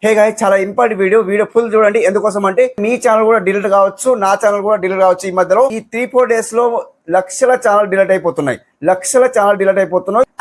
Hey guys, చాలా important video full చూడండి. ఎందుకోసం అంటే మీ ఛానల్ కూడా డిలీట్ కావచ్చు, నా ఛానల్ కూడా డిలీట్ కావచ్చు. ఈ మధ్యలో ఈ 3-4 డేస్ లో లక్షల ఛానల్ డిలీట్ అయిపోతున్నాయి.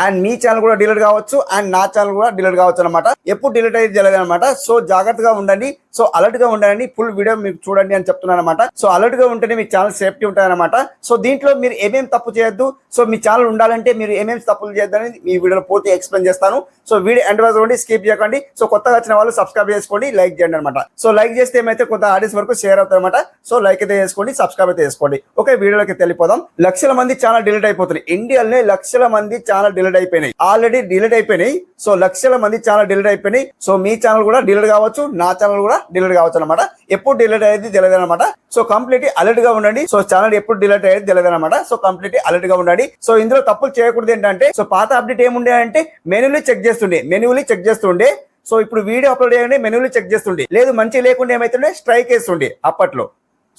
అండ్ మీ ఛానల్ కూడా డిలీట్ కావచ్చు, అండ్ నా ఛానల్ కూడా డిలీట్ కావచ్చు అనమాట. ఎప్పుడు డిలీట్ అయితే తెలియదు అనమాట. సో జాగ్రత్తగా ఉండండి, సో అలర్ట్ గా ఉండండి. ఫుల్ వీడియో మీకు చూడండి అని చెప్తున్నాను అనమాట. సో అలర్ట్ గా ఉంటేనే మీ ఛానల్ సేఫ్టీ ఉంటుంది అనమాట. సో దీంట్లో మీరు ఏమేమి తప్పు చేయొద్దు, సో మీ ఛానల్ ఉండాలంటే మీరు ఏమేమి తప్పులు చేయొద్దని ఈ వీడియోలో పూర్తి ఎక్స్ప్లెయిన్ చేస్తాను. సో వీడియో ఎండ్ వరకు చూడండి, స్కిప్ చేయకండి. సో కొత్తగా వచ్చిన వాళ్ళు సబ్స్క్రైబ్ చేసుకోండి, లైక్ చేయండి అనమాట. సో లైక్ చేస్తే ఏమైతే కొంత ఆడియన్స్ వరకు షేర్ అవుతుంది అనమాట. సో లైక్ అయితే చేసుకోండి, సబ్స్క్రైబ్ అయితే చేసుకోండి. ఓకే, వీడియోలోకి వెళ్ళిపోదాం. లక్షల మంది ఛానల్ డిలీట్ అయిపోతున్నాయి. ఇండియాలోనే లక్షల మంది ఛానల్ డిలీట్ అయిపోయినాయి, ఆల్రెడీ డిలీట్ అయిపోయినాయి. సో లక్షల మంది ఛానల్ డిలీట్ అయిపోయినాయి. సో మీ ఛానల్ కూడా డిలీట్ కావచ్చు, నా ఛానల్ కూడా డిలీట్ కావచ్చు అనమాట. ఎప్పుడు డిలీట్ అయ్యేది తెలియదు అనమాట. సో కంప్లీట్ అలర్ట్ గా ఉండండి. సో ఛానల్ ఎప్పుడు డిలీట్ అయ్యేది తెలియదు అనమాట. సో కంప్లీట్ అలర్ట్ గా ఉండండి. సో ఇందులో తప్పులు చేయకూడదు ఏంటంటే, సో పాత అప్డేట్ ఏముండే అంటే మెనూలు చెక్ చేస్తుండే. సో ఇప్పుడు వీడియో అప్లోడ్ చేయండి, మెనూలు చెక్ చేస్తుండే. లేదు మంచి లేకుండా ఏమైతుండే, స్ట్రైక్ వేస్తుండే అప్పట్లో.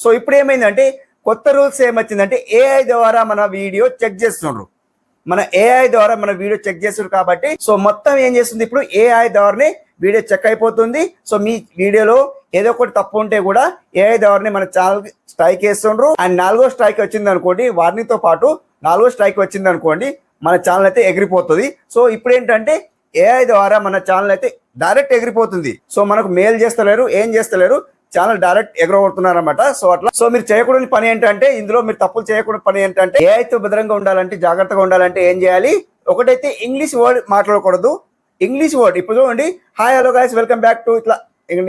సో ఇప్పుడు ఏమైందంటే కొత్త రూల్స్ ఏమొచ్చిందంటే ఏఐ ద్వారా మన వీడియో చెక్ చేస్తుండ్రు. కాబట్టి సో మొత్తం ఏం చేస్తుంది, ఇప్పుడు ఏఐ ద్వారానే వీడియో చెక్ అయిపోతుంది. సో మీ వీడియోలో ఏదో ఒకటి తప్పు ఉంటే కూడా ఏఐ ద్వారానే మన ఛానల్ స్ట్రైక్ వేస్తుండ్రు. అండ్ 4వ స్ట్రైక్ వచ్చింది అనుకోండి, వార్నింగ్ తో పాటు 4వ స్ట్రైక్ వచ్చింది అనుకోండి, మన ఛానల్ అయితే ఎగిరిపోతుంది. సో ఇప్పుడు ఏంటంటే ఏఐ ద్వారా మన ఛానల్ అయితే డైరెక్ట్ ఎగిరిపోతుంది. సో మనకు మెయిల్ చేస్తలేరు, ఏం చేస్తలేరు, ఛానల్ డైరెక్ట్ ఎగరగొడుతున్నారు అనమాట. సో అట్లా సో మీరు చేయకూడని పని ఏంటంటే, ఇందులో మీరు తప్పులు చేయకూడని పని ఏంటంటే, ఏఐతో భద్రంగా ఉండాలంటే, జాగ్రత్తగా ఉండాలంటే ఏం చేయాలి, ఒకటైతే ఇంగ్లీష్ వర్డ్ మాట్లాడకూడదు. ఇంగ్లీష్ వర్డ్ ఇప్పుడు చూడండి, hi hello guys welcome back to, ఇట్లా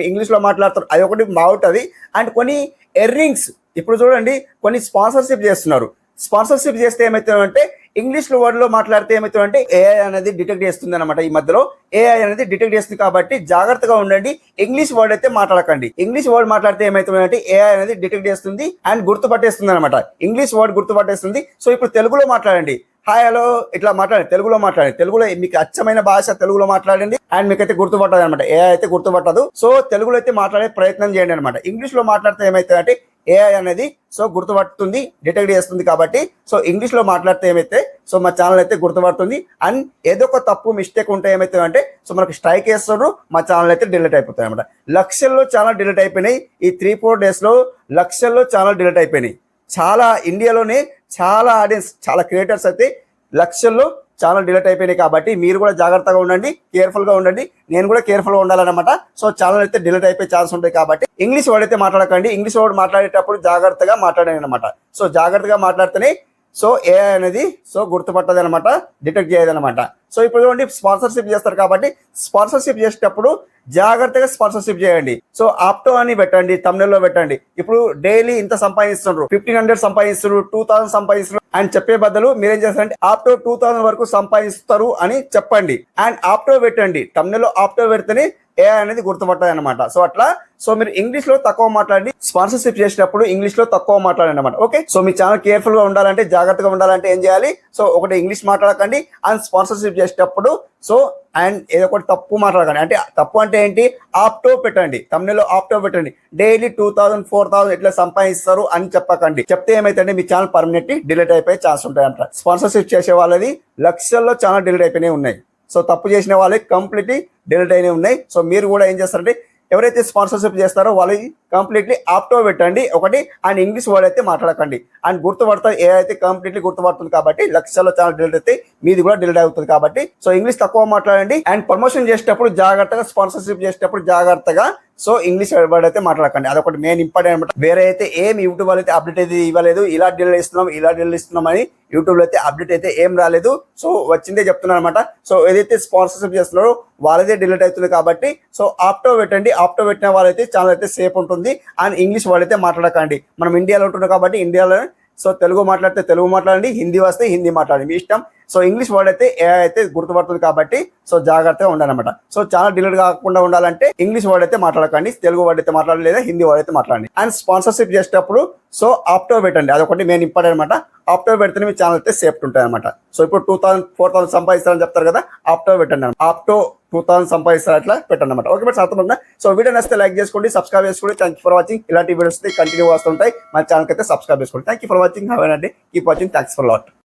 ఇంగ్లీష్ లో మాట్లాడతారు, అది ఒకటి బాగుంటుంది. అండ్ కొన్ని ఎర్రింగ్స్ ఇప్పుడు చూడండి, కొన్ని స్పాన్సర్షిప్ చేస్తున్నారు. స్పాన్సర్షిప్ చేస్తే ఏమవుతుందంటే, ఇంగ్లీష్ లో వర్డ్ లో మాట్లాడితే ఏమవుతుందంటే ఏఐ అనేది డిటెక్ట్ చేస్తుంది అనమాట. ఈ మధ్యలో ఏఐ అనేది డిటెక్ట్ చేస్తుంది కాబట్టి జాగ్రత్తగా ఉండండి. ఇంగ్లీష్ వర్డ్ అయితే మాట్లాడకండి. ఇంగ్లీష్ వర్డ్ మాట్లాడితే ఏమవుతుందంటే ఏఐ అనేది డిటెక్ట్ చేస్తుంది అండ్ గుర్తుపట్టేస్తుంది అనమాట. English word గుర్తుపట్టేస్తుంది. సో ఇప్పుడు తెలుగులో మాట్లాడండి, హాయ్ హలో ఇట్లా మాట్లాడండి, తెలుగులో మాట్లాడండి. తెలుగులో మీకు అచ్చమైన భాష తెలుగులో మాట్లాడండి, అండ్ మీకు అయితే గుర్తుపట్టదు అనమాట. ఏఐ అయితే గుర్తుపట్టదు. సో తెలుగులో అయితే మాట్లాడే ప్రయత్నం చేయండి అనమాట. ఇంగ్లీష్ లో మాట్లాడితే ఏమైతుందంటే ఏఐ అనేది సో గుర్తుపడుతుంది, డిటెక్ట్ చేస్తుంది. కాబట్టి సో ఇంగ్లీష్ లో మాట్లాడితే ఏమైతే సో మా ఛానల్ అయితే గుర్తుపడుతుంది. అండ్ ఏదో ఒక తప్పు మిస్టేక్ ఉంటే ఏమైతుందంటే సో మనకు స్ట్రైక్ వేస్తారు, మా ఛానల్ అయితే డిలీట్ అయిపోతాయి అనమాట. లక్షల్లో ఛానల్ డిలీట్ అయిపోయినాయి. ఈ 3-4 డేస్ లో లక్షల్లో ఛానల్ డిలీట్ అయిపోయినాయి. చాలా ఇండియాలోనే చాలా ఆడియన్స్, చాలా క్రియేటర్స్ అయితే లక్షల్లో ఛానల్ డిలీట్ అయిపోయినాయి. కాబట్టి మీరు కూడా జాగ్రత్తగా ఉండండి, కేర్ఫుల్ గా ఉండండి. నేను కూడా కేర్ఫుల్ గా ఉండాలన్నమాట. సో ఛానల్ అయితే డిలీట్ అయిపోయే ఛాన్స్ ఉంటాయి. కాబట్టి ఇంగ్లీష్ వర్డ్ అయితే మాట్లాడకండి. ఇంగ్లీష్ వర్డ్ మాట్లాడేటప్పుడు జాగ్రత్తగా మాట్లాడండి అనమాట. సో జాగ్రత్తగా మాట్లాడితేనే సో ఏఐ అనేది సో గుర్తుపట్టదు అనమాట, డిటెక్ట్ చేయదు అనమాట. సో ఇప్పుడు చూడండి, స్పాన్సర్షిప్ చేస్తారు కాబట్టి స్పాన్సర్షిప్ చేసేటప్పుడు జాగ్రత్తగా స్పాన్సర్షిప్ చేయండి. సో ఆప్టో అని పెట్టండి, తమిళలో పెట్టండి. ఇప్పుడు డైలీ ఇంత సంపాదిస్తున్నారు, 1500 సంపాదిస్తున్నారు, 2000 సంపాదిస్తున్నారు అని చెప్పే బదులు మీరేం చేస్తారంటే ఆప్టో 2000 వరకు సంపాదిస్తారు అని చెప్పండి. అండ్ ఆప్టో పెట్టండి, తమిళలో ఆప్టో పెడితేనే ఏఐ అనేది గుర్తుపట్టదు అనమాట. సో అట్లా సో మీరు ఇంగ్లీష్ లో తక్కువ మాట్లాడి స్పాన్సర్షిప్ చేసేటప్పుడు ఇంగ్లీష్ లో తక్కువ మాట్లాడండి అనమాట. ఓకే, సో మీ ఛానల్ కేర్ఫుల్ గా ఉండాలంటే, జాగ్రత్తగా ఉండాలంటే ఏం చేయాలి, సో ఒకటి ఇంగ్లీష్ మాట్లాడకండి. అండ్ స్పాన్సర్షిప్ చేసేటప్పుడు సో అండ్ ఏదో ఒకటి తప్పు మాట్లాడకండి. అంటే తప్పు అంటే ఏంటి, ఆప్టో పెట్టండి, తమిళలో ఆప్టో పెట్టండి. డైలీ 2000 4000 ఇట్లా సంపాదిస్తారు అని చెప్పకండి. చెప్తే ఏమైతే మీ ఛానల్ పర్మనెంట్లీ డిలీట్ అయిపోయే ఛాన్స్ ఉంటాయంట. స్పాన్సర్షిప్ చేసే వాళ్ళది లక్షల్లో ఛానల్ డిలీట్ అయిపోయినాయి ఉన్నాయి. సో తప్పు చేసిన వాళ్ళకి కంప్లీట్లీ డిలీట్ అయినవి ఉన్నాయి. సో మీరు కూడా ఏం చేస్తారంటే, ఎవరైతే స్పాన్సర్షిప్ చేస్తారో వాళ్ళకి కంప్లీట్లీ ఆప్టో పెట్టండి ఒకటి. అండ్ ఇంగ్లీష్ వర్డ్ అయితే మాట్లాడకండి. అండ్ గుర్తుపడతారు, ఏ అయితే కంప్లీట్లీ గుర్తుపడుతుంది. కాబట్టి లక్షల్లో ఛానల్ డిలీట్ అయితే మీది కూడా డిలీట్ అవుతుంది. కాబట్టి సో ఇంగ్లీష్ తక్కువ మాట్లాడండి. అండ్ ప్రమోషన్ చేసేటప్పుడు జాగ్రత్తగా, స్పాన్సర్షిప్ చేసేటప్పుడు జాగ్రత్తగా సో ఇంగ్లీష్ వర్డ్ అయితే మాట్లాడకండి. అదొకటి మెయిన్ ఇంపార్టెంట్ అనమాట. వేరే అయితే ఏం యూట్యూబ్ వాళ్ళు అయితే అప్డేట్ అయితే ఇవ్వలేదు, ఇలా డిలీట్ ఇస్తున్నాం అని యూట్యూబ్ లో అయితే అప్డేట్ అయితే ఏం రాలేదు. సో వచ్చిందే చెప్తున్నారు అనమాట. సో ఏదైతే స్పాన్సర్షిప్ చేస్తున్నారో వాళ్ళదే డిలీట్ అవుతుంది. కాబట్టి సో ఆప్టో పెట్టండి. ఆప్టో పెట్టిన వాళ్ళైతే ఛానల్ అయితే సేఫ్ ఉంటుంది. అండ్ ఇంగ్లీష్ వర్డ్ అయితే మాట్లాడకండి. మనం ఇండియాలో ఉంటున్నాం కాబట్టి ఇండియాలో సో తెలుగు మాట్లాడితే తెలుగు మాట్లాడండి, హిందీ వస్తే హిందీ మాట్లాడండి, మీ ఇష్టం. సో ఇంగ్లీష్ వర్డ్ అయితే ఏఐ అయితే గుర్తుపడుతుంది. కాబట్టి సో జాగ్రత్తగా ఉండాలన్నమాట. సో ఛానల్ డిలీట్ కాకుండా ఉండాలంటే ఇంగ్లీష్ వర్డ్ అయితే మాట్లాడకండి, తెలుగు వర్డ్ అయితే మాట్లాడండి, లేదా హిందీ వర్డ్ అయితే మాట్లాడండి. అండ్ స్పాన్సర్షిప్ చేసేటప్పుడు సో ఆప్టో పెట్టండి, అదొకటి మెయిన్ ఇంపార్టెంట్ అనమాట. ఆప్టో పెడితేనే మీ ఛానల్ అయితే సేఫ్టీ ఉంటుంది అనమాట. సో ఇప్పుడు 2000 4000 సంపాదిస్తారని చెప్తారు కదా, ఆప్టో పెట్టండి. ఆప్టో 2000 సంపాదిస్తారు అట్లా పెట్టండి అనమాట. ఓకే బట్ అర్థం. సో వీడియో నచ్చితే లైక్ చేసుకోండి, సబ్స్క్రైబ్ చేసుకోండి. Thank you for watching. ఇలాంటి వీడియోస్ కంటిన్యూ వస్తుంటాయి, మన ఛానల్ అయితే సబ్స్క్రైబ్ చేసుకోండి. Thank you for watching. Have a nice day. Keep watching. Thanks for lot.